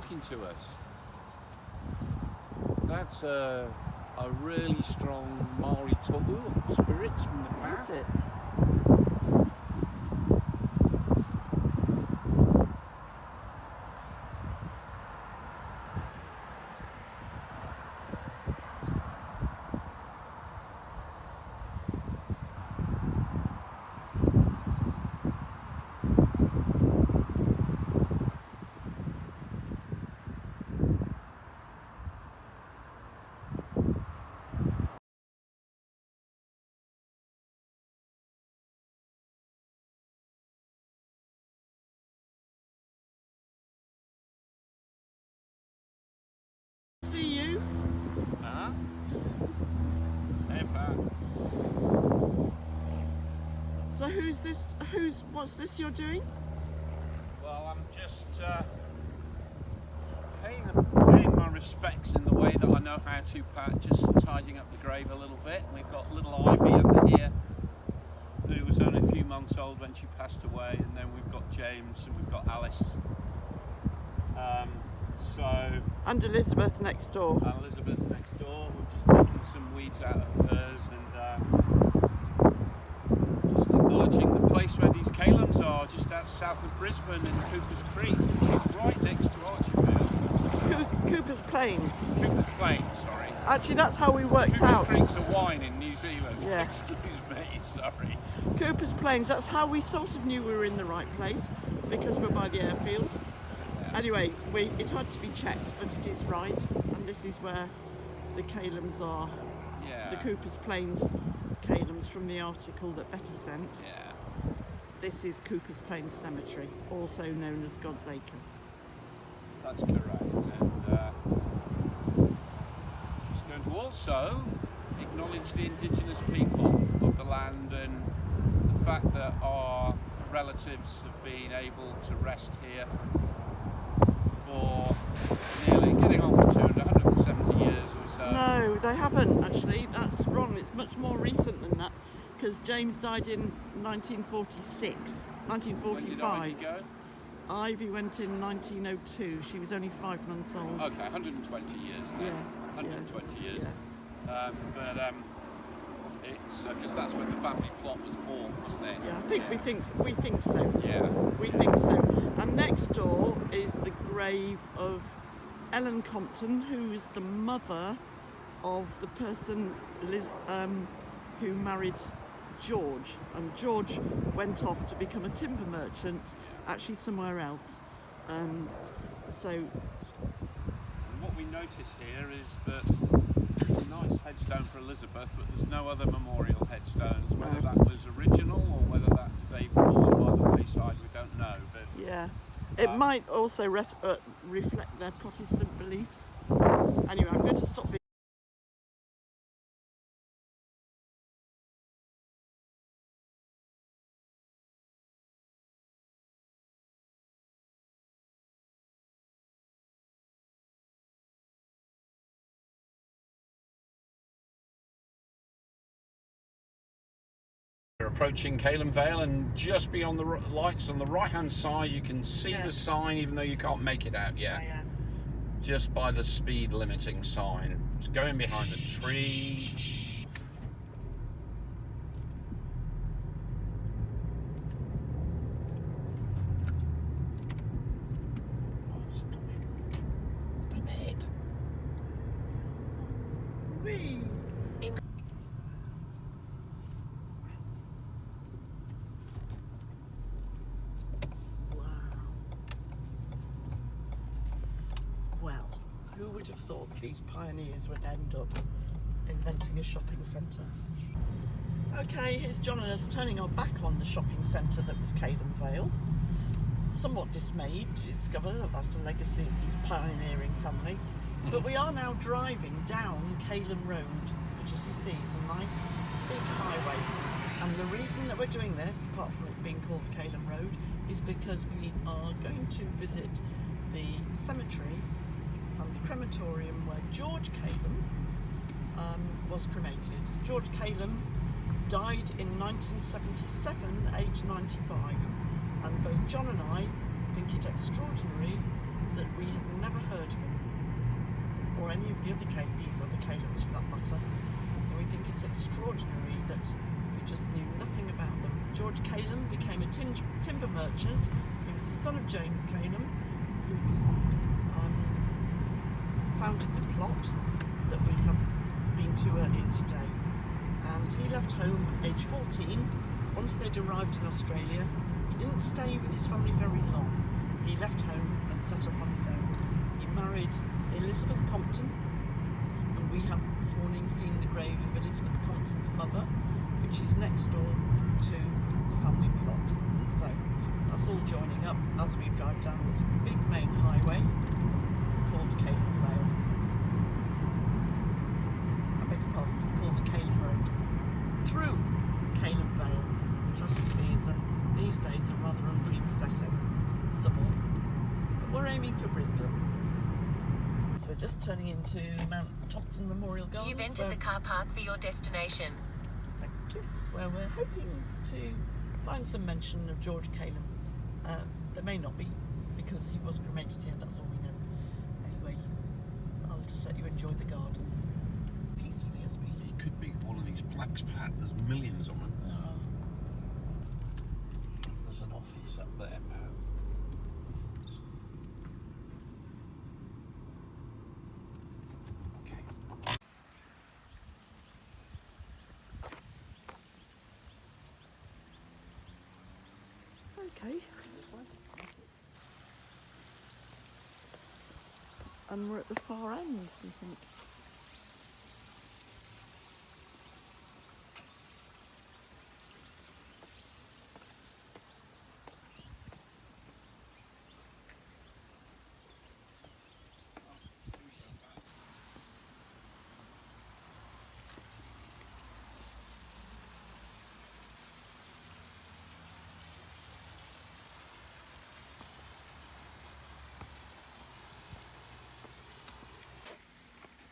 talking to us. That's a really strong Maori talk. Ooh, spirits from the past. Is it? See you. Huh? Hey, Pat. So what's this you're doing? Well, I'm just paying my respects in the way that I know how to, Pat. Just tidying up the grave a little bit. We've got little Ivy under here, who was only a few months old when she passed away, and then we've got James and we've got Alice. And Elizabeth next door. And Elizabeth next door. We've just taken some weeds out of hers and just acknowledging the place where these Calams are, just out south of Brisbane in Cooper's Creek, which is right next to Archerfield. Cooper's Plains. Cooper's Plains, sorry. Actually, that's how we worked Cooper's out. Creek's a wine in New Zealand. Yeah. Excuse me, sorry. Cooper's Plains, that's how we sort of knew we were in the right place, because we're by the airfield. Anyway, it had to be checked, but it is right, and this is where the Calams are. Yeah. The Cooper's Plains Calams from the article that Betty sent. Yeah. This is Cooper's Plains Cemetery, also known as God's Acre. That's correct. And just going to also acknowledge the indigenous people of the land and the fact that our relatives have been able to rest here for nearly getting on for 170 years or so. No, they haven't actually. That's wrong. It's much more recent than that, because James died in 1946, 1945. When did Ivy go? Ivy went in 1902. She was only 5 months old. Okay, 120 years then. Yeah, 120 years. Yeah. It's because that's when the family plot was born, wasn't it? Yeah, I think we think so. Yeah. We think so. And next door is the grave of Ellen Compton, who is the mother of the person who married George. And George went off to become a timber merchant, actually somewhere else. So what we notice here is that there's a nice headstone for Elizabeth, but there's no other memorial headstones. Whether that was original or whether they've fallen by the wayside, we don't know. But yeah, it might also reflect their Protestant beliefs. Anyway, I'm going to stop. we're approaching Calam Vale, and just beyond the lights on the right-hand side, you can see the sign, even though you can't make it out yet. Yeah. Just by the speed limiting sign. It's going behind a tree. Oh, stop it. Stop it. Whee! Well, who would have thought these pioneers would end up inventing a shopping centre? Okay, here's John and us turning our back on the shopping centre that was Calam Vale. Somewhat dismayed to discover that that's the legacy of this pioneering family. But we are now driving down Calam Road, which, as you see, is a nice big highway. And the reason that we're doing this, apart from it being called Calam Road, is because we are going to visit the cemetery and the crematorium where George Calam was cremated. George Calam died in 1977, aged 95, and both John and I think it extraordinary that we had never heard of him, or any of the other Calams, or the Calams for that matter. And we think it's extraordinary that we just knew nothing about them. George Calam became a timber merchant. He was the son of James Calam, who's founded the plot that we have been to earlier today. And he left home age 14. Once they'd arrived in Australia, he didn't stay with his family very long. He left home and set up on his own. He married Elizabeth Compton, and we have this morning seen the grave of Elizabeth Compton's mother, which is next door to the family plot. So that's all joining up as we drive down this big main highway called Calam Vale. I beg your pardon, called Calam Road. Through Calam Vale, which as you see is these days a rather unprepossessing suburb. But we're aiming for Brisbane. So we're just turning into Mount Thompson Memorial Gardens. You've entered the car park for your destination. Thank you. Where we're hoping to find some mention of George Calam. There may not be, because he was cremated here, that's all we know. Anyway, I'll just let you enjoy the gardens peacefully as we leave. It could be one of these plaques, Pat. There's millions of them. There's an office up there, Pat. Okay. And we're at the far end, I think.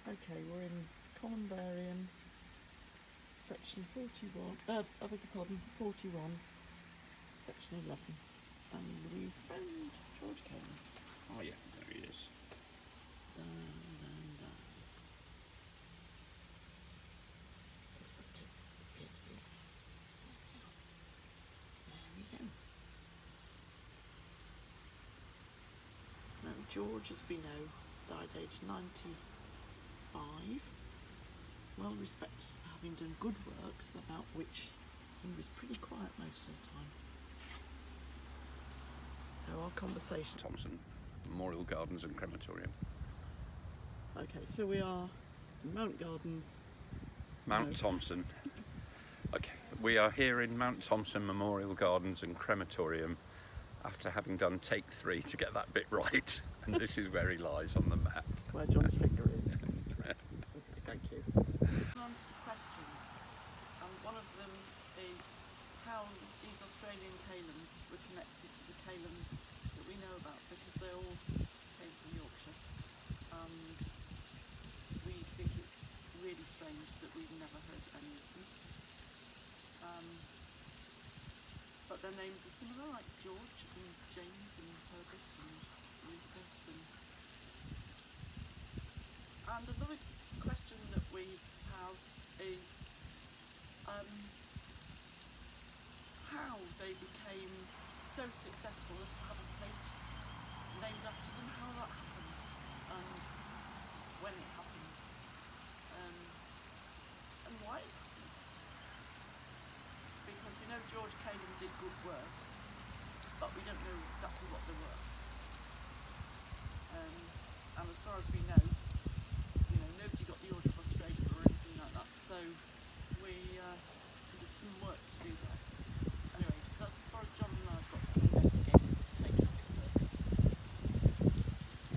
Okay, we're in Columbarium, section 41, I beg your pardon, 41, section 11, and we found George Calam. Oh yeah, there he is. Down. What's that clip appear to be? There we go. Now George, as we know, died aged 95, well respected for having done good works, about which he was pretty quiet most of the time. So our conversation... Thompson Memorial Gardens and Crematorium. Okay, so we are in Mount Gardens. Mount No. Thompson. Okay, we are here in Mount Thompson Memorial Gardens and Crematorium after having done take 3 to get that bit right. And this is where he lies on the map. Where John's finger is. Thank you. Answer questions, and one of them is how these Australian Calams were connected to the Calams that we know about, because they all came from Yorkshire, and we think it's really strange that we've never heard any of them. But their names are similar, like George and James and Herbert and Elizabeth and another question that we have is how they became so successful as to have a place named after them, how that happened and when it happened and why it happened. Because we know George Calam did good works, but we don't know exactly what they were. And as far as we know, nobody got the Order of Australia or anything like that, so there's some work to do there. Anyway, that's as far as John and I have got to investigate.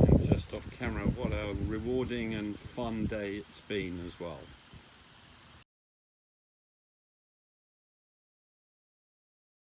And just off camera, what a rewarding and fun day it's been as well.